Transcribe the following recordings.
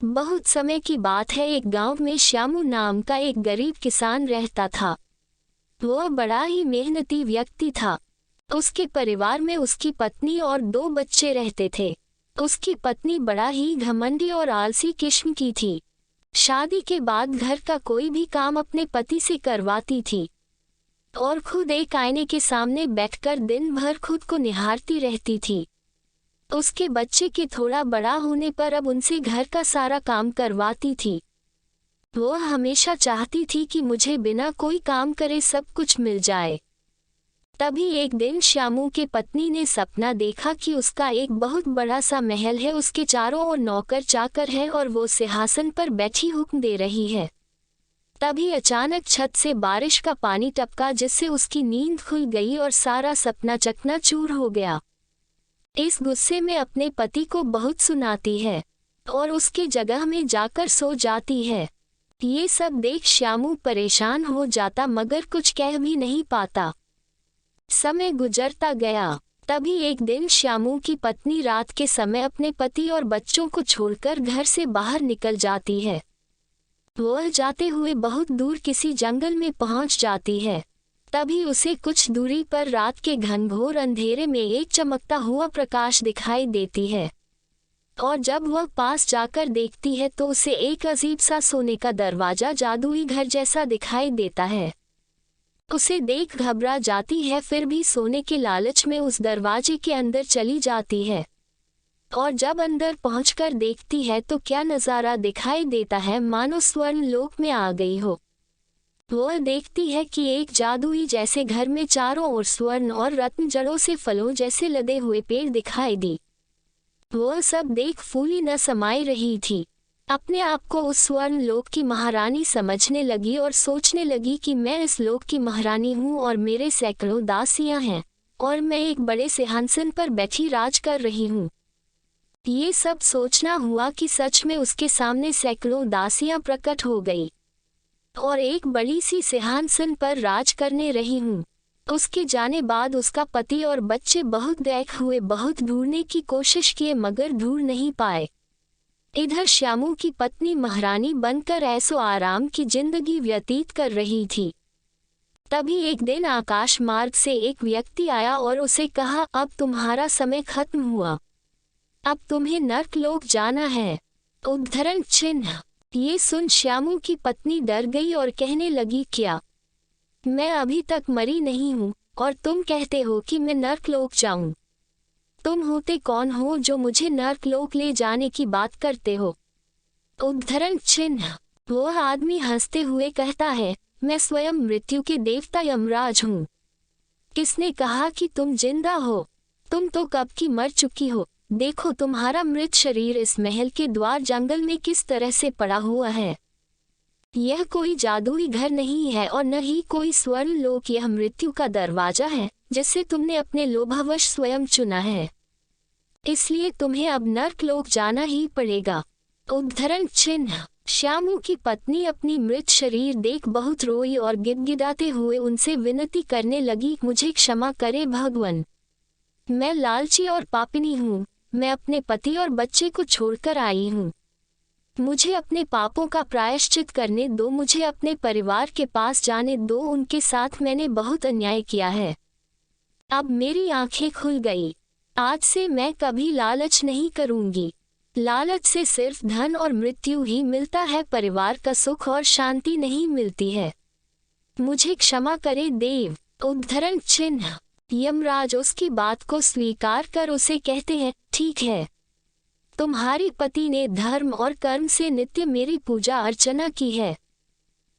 बहुत समय की बात है, एक गांव में श्यामू नाम का एक गरीब किसान रहता था। वह बड़ा ही मेहनती व्यक्ति था। उसके परिवार में उसकी पत्नी और 2 बच्चे रहते थे। उसकी पत्नी बड़ा ही घमंडी और आलसी किस्म की थी। शादी के बाद घर का कोई भी काम अपने पति से करवाती थी और खुद एक आईने के सामने बैठकर दिन भर खुद को निहारती रहती थी। उसके बच्चे के थोड़ा बड़ा होने पर अब उनसे घर का सारा काम करवाती थी। वह हमेशा चाहती थी कि मुझे बिना कोई काम करे सब कुछ मिल जाए। तभी एक दिन श्यामू के पत्नी ने सपना देखा कि उसका एक बहुत बड़ा सा महल है, उसके चारों ओर नौकर चाकर है और वो सिंहासन पर बैठी हुक्म दे रही है। तभी अचानक छत से बारिश का पानी टपका, जिससे उसकी नींद खुल गई और सारा सपना चकनाचूर हो गया। इस गुस्से में अपने पति को बहुत सुनाती है और उसके जगह में जाकर सो जाती है। ये सब देख श्यामू परेशान हो जाता, मगर कुछ कह भी नहीं पाता। समय गुजरता गया। तभी एक दिन श्यामू की पत्नी रात के समय अपने पति और बच्चों को छोड़कर घर से बाहर निकल जाती है। वह जाते हुए बहुत दूर किसी जंगल में पहुंच जाती है। तभी उसे कुछ दूरी पर रात के घनघोर अंधेरे में एक चमकता हुआ प्रकाश दिखाई देती है और जब वह पास जाकर देखती है तो उसे एक अजीब सा सोने का दरवाजा जादुई घर जैसा दिखाई देता है। उसे देख घबरा जाती है, फिर भी सोने के लालच में उस दरवाजे के अंदर चली जाती है और जब अंदर पहुंचकर देखती है तो क्या नज़ारा दिखाई देता है, मानो स्वर्ण लोक में आ गई हो। वह देखती है कि एक जादुई जैसे घर में चारों ओर स्वर्ण और रत्न जड़ों से फलों जैसे लदे हुए पेड़ दिखाई दी। वह सब देख फूली न समाई रही थी। अपने आप को उस स्वर्ण लोक की महारानी समझने लगी और सोचने लगी कि मैं इस लोक की महारानी हूँ और मेरे सैकड़ों दासियां हैं और मैं एक बड़े सिंहासन पर बैठी राज कर रही हूँ। ये सब सोचना हुआ कि सच में उसके सामने सैकड़ों दासियां प्रकट हो गई और एक बड़ी सी सिंहासन पर राज करने रही हूँ। उसके जाने बाद उसका पति और बच्चे बहुत दैख हुए, बहुत ढूंढने की कोशिश किए मगर ढूंढ नहीं पाए। इधर श्यामू की पत्नी महारानी बनकर ऐसो आराम की जिंदगी व्यतीत कर रही थी। तभी एक दिन आकाश मार्ग से एक व्यक्ति आया और उसे कहा, अब तुम्हारा समय खत्म हुआ, अब तुम्हें नर्कलोक जाना है। उद्धरण चिन्ह। ये सुन श्यामू की पत्नी डर गई और कहने लगी, क्या मैं अभी तक मरी नहीं हूँ और तुम कहते हो कि मैं नर्कलोक जाऊं? तुम होते कौन हो जो मुझे नर्कलोक ले जाने की बात करते हो? उद्धरण चिन्ह। वह आदमी हंसते हुए कहता है, मैं स्वयं मृत्यु के देवता यमराज हूँ। किसने कहा कि तुम जिंदा हो? तुम तो कब की मर चुकी हो। देखो तुम्हारा मृत शरीर इस महल के द्वार जंगल में किस तरह से पड़ा हुआ है। यह कोई जादुई घर नहीं है और न ही कोई स्वर्ण लोक, यह मृत्यु का दरवाजा है जिसे तुमने अपने लोभावश स्वयं चुना है। इसलिए तुम्हें अब नर्कलोक जाना ही पड़ेगा। उद्धरण चिन्ह। श्यामू की पत्नी अपनी मृत शरीर देख बहुत रोई और गिड़गिड़ाते हुए उनसे विनती करने लगी, मुझे क्षमा करे भगवान, मैं लालची और पापिनी हूँ। मैं अपने पति और बच्चे को छोड़कर आई हूँ। मुझे अपने पापों का प्रायश्चित करने दो, मुझे अपने परिवार के पास जाने दो, उनके साथ मैंने बहुत अन्याय किया है। अब मेरी आंखें खुल गई। आज से मैं कभी लालच नहीं करूंगी। लालच से सिर्फ धन और मृत्यु ही मिलता है, परिवार का सुख और शांति नहीं मिलती है। मुझे क्षमा करे देव। उद्धरण चिन्ह। यमराज उसकी बात को स्वीकार कर उसे कहते हैं, ठीक है, तुम्हारी पति ने धर्म और कर्म से नित्य मेरी पूजा अर्चना की है,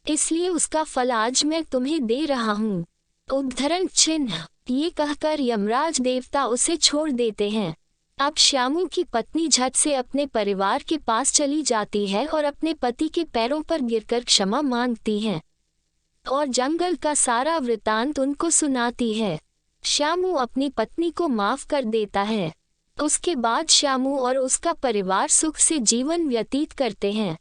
इसलिए उसका फल आज मैं तुम्हें दे रहा हूँ। उद्धरण चिन्ह। ये कहकर यमराज देवता उसे छोड़ देते हैं। अब श्यामू की पत्नी झट से अपने परिवार के पास चली जाती है और अपने पति के पैरों पर गिरकर क्षमा मांगती है और जंगल का सारा वृतांत उनको सुनाती है। श्यामू अपनी पत्नी को माफ कर देता है। उसके बाद श्यामू और उसका परिवार सुख से जीवन व्यतीत करते हैं।